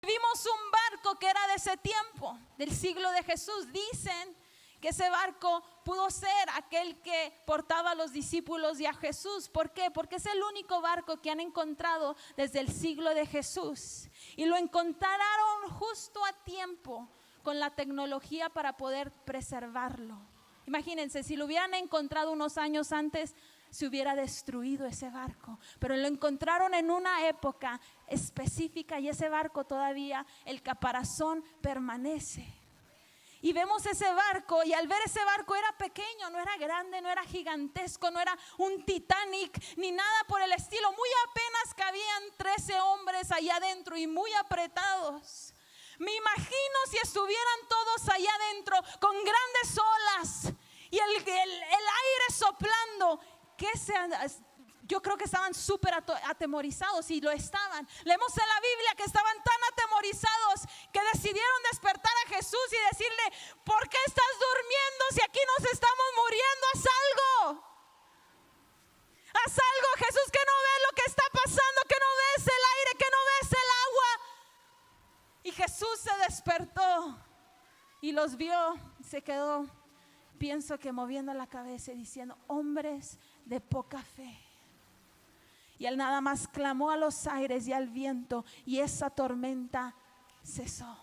Vimos un barco que era de ese tiempo, del siglo de Jesús. Dicen que ese barco pudo ser aquel que portaba a los discípulos y a Jesús. ¿Por qué? Porque es el único barco que han encontrado desde el siglo de Jesús. Y lo encontraron justo a tiempo con la tecnología para poder preservarlo. Imagínense, si lo hubieran encontrado unos años antes, se hubiera destruido ese barco, pero lo encontraron en una época específica y ese barco todavía, el caparazón permanece. Y vemos ese barco, y al ver ese barco era pequeño, no era grande, no era gigantesco, no era un Titanic ni nada por el estilo. Muy apenas cabían 13 hombres allá adentro y muy apretados. Me imagino si estuvieran todos allá adentro con grandes olas y el aire soplando. Yo creo que estaban súper atemorizados, y lo estaban. Leemos en la Biblia que estaban tan atemorizados que decidieron despertar a Jesús y decirle: ¿por qué estás durmiendo si aquí nos estamos muriendo? Haz algo. Haz algo, Jesús, que no ves lo que está pasando, que no ves el aire, que no ves el agua. Y Jesús se despertó y los vio, se quedó, pienso que moviendo la cabeza y diciendo: hombres de poca fe. Y él nada más clamó a los aires y al viento, y esa tormenta cesó.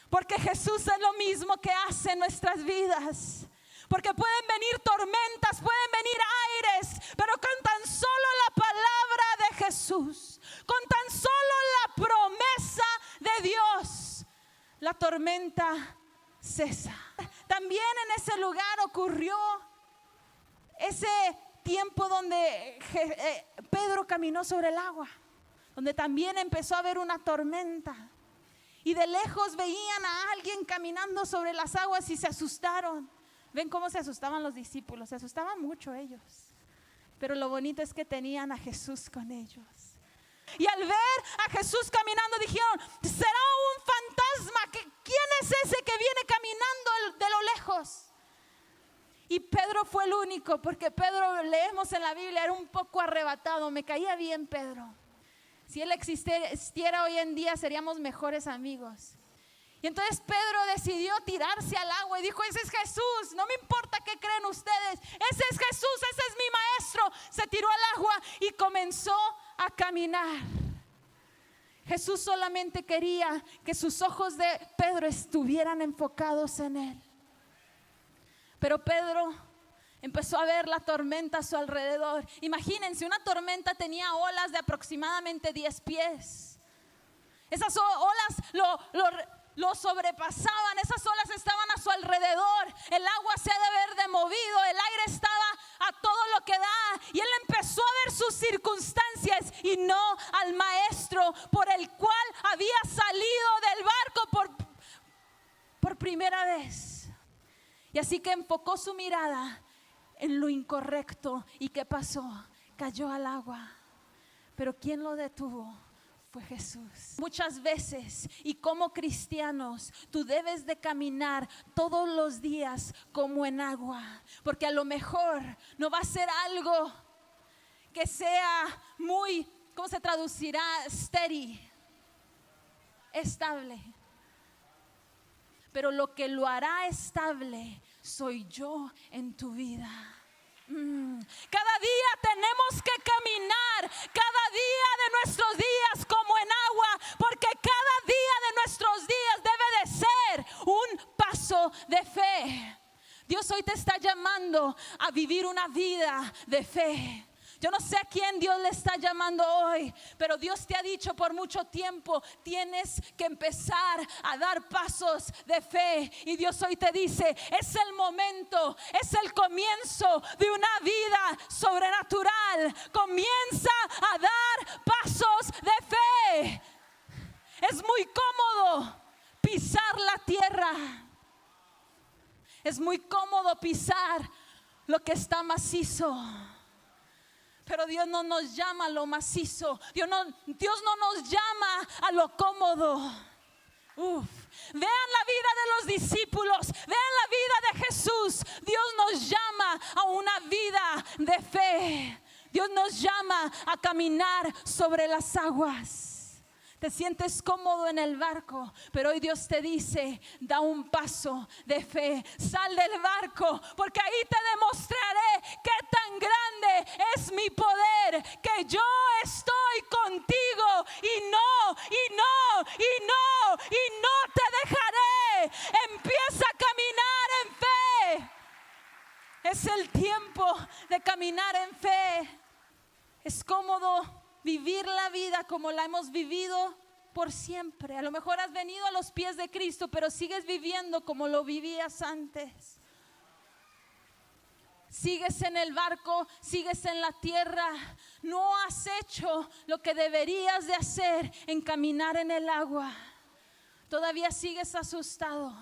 Porque Jesús es lo mismo que hace en nuestras vidas. Porque pueden venir tormentas, pueden venir aires, pero con tan solo la palabra de Jesús, con tan solo la promesa de Dios, la tormenta cesa. También en ese lugar ocurrió ese tiempo donde Pedro caminó sobre el agua, donde también empezó a haber una tormenta, y de lejos veían a alguien caminando sobre las aguas y se asustaron. Ven cómo se asustaban los discípulos, se asustaban mucho ellos, pero lo bonito es que tenían a Jesús con ellos. Y al ver a Jesús caminando dijeron: será un fantasma, ¿quién es ese que viene caminando de lo lejos? Y Pedro fue el único, porque Pedro, leemos en la Biblia, era un poco arrebatado. Me caía bien Pedro. Si él existiera hoy en día, seríamos mejores amigos. Y entonces Pedro decidió tirarse al agua y dijo: ese es Jesús, no me importa qué creen ustedes, ese es Jesús, ese es mi maestro. Se tiró al agua y comenzó a caminar. Jesús solamente quería que sus ojos de Pedro estuvieran enfocados en él. Pero Pedro empezó a ver la tormenta a su alrededor. Imagínense, una tormenta tenía olas de aproximadamente 10 pies. Esas olas lo sobrepasaban, esas olas estaban a su alrededor. El agua se ha de haber movido, el aire estaba a todo lo que da. Y él empezó a ver sus circunstancias y no al maestro por el cual había salido del barco por primera vez. Y así que enfocó su mirada en lo incorrecto. ¿Y qué pasó? Cayó al agua. Pero ¿quién lo detuvo? Fue Jesús. Muchas veces, y como cristianos, tú debes de caminar todos los días como en agua, porque a lo mejor no va a ser algo que sea muy, ¿cómo se traducirá? Steady, estable. Pero lo que lo hará estable soy yo en tu vida. Cada día tenemos que caminar, cada día de nuestros días como en agua, porque cada día de nuestros días debe de ser un paso de fe. Dios hoy te está llamando a vivir una vida de fe. Yo no sé a quién Dios le está llamando hoy, pero Dios te ha dicho por mucho tiempo: tienes que empezar a dar pasos de fe. Y Dios hoy te dice: es el momento, es el comienzo de una vida sobrenatural. Comienza a dar pasos de fe. Es muy cómodo pisar la tierra. Es muy cómodo pisar lo que está macizo. Pero Dios no nos llama a lo macizo. Dios no nos llama a lo cómodo. Vean la vida de los discípulos, vean la vida de Jesús. Dios nos llama a una vida de fe. Dios nos llama a caminar sobre las aguas. Te sientes cómodo en el barco, pero hoy Dios te dice, da un paso de fe, sal del barco, porque ahí te demostraré qué tan grande es mi poder, que yo estoy contigo y no te dejaré. Empieza a caminar en fe. Es el tiempo de caminar en fe. Es cómodo vivir la vida como la hemos vivido por siempre. A lo mejor has venido a los pies de Cristo, pero sigues viviendo como lo vivías antes. Sigues en el barco, sigues en la tierra. No has hecho lo que deberías de hacer en caminar en el agua. Todavía sigues asustado.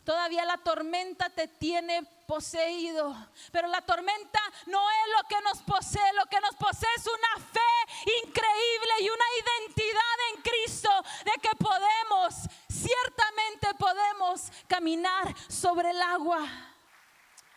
Todavía la tormenta te tiene poseído, pero la tormenta no es lo que nos posee. Lo que nos posee es una fe increíble y una identidad en Cristo de que ciertamente podemos caminar sobre el agua.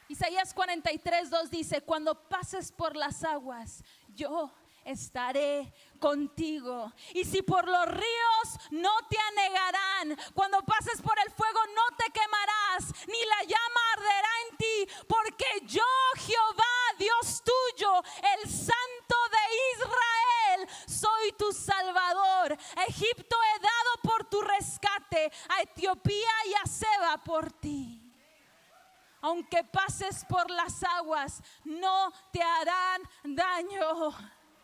Isaías 43:2 dice, cuando pases por las aguas, yo estaré contigo. Y si por los ríos, no te anegarán. Cuando pases por el fuego, no te quemarás, ni la llama arderá en ti, porque yo, Jehová, Dios tuyo, el Santo de Israel, soy tu Salvador. A Egipto he dado por tu rescate, a Etiopía y a Seba por ti. Aunque pases por las aguas, no te harán daño.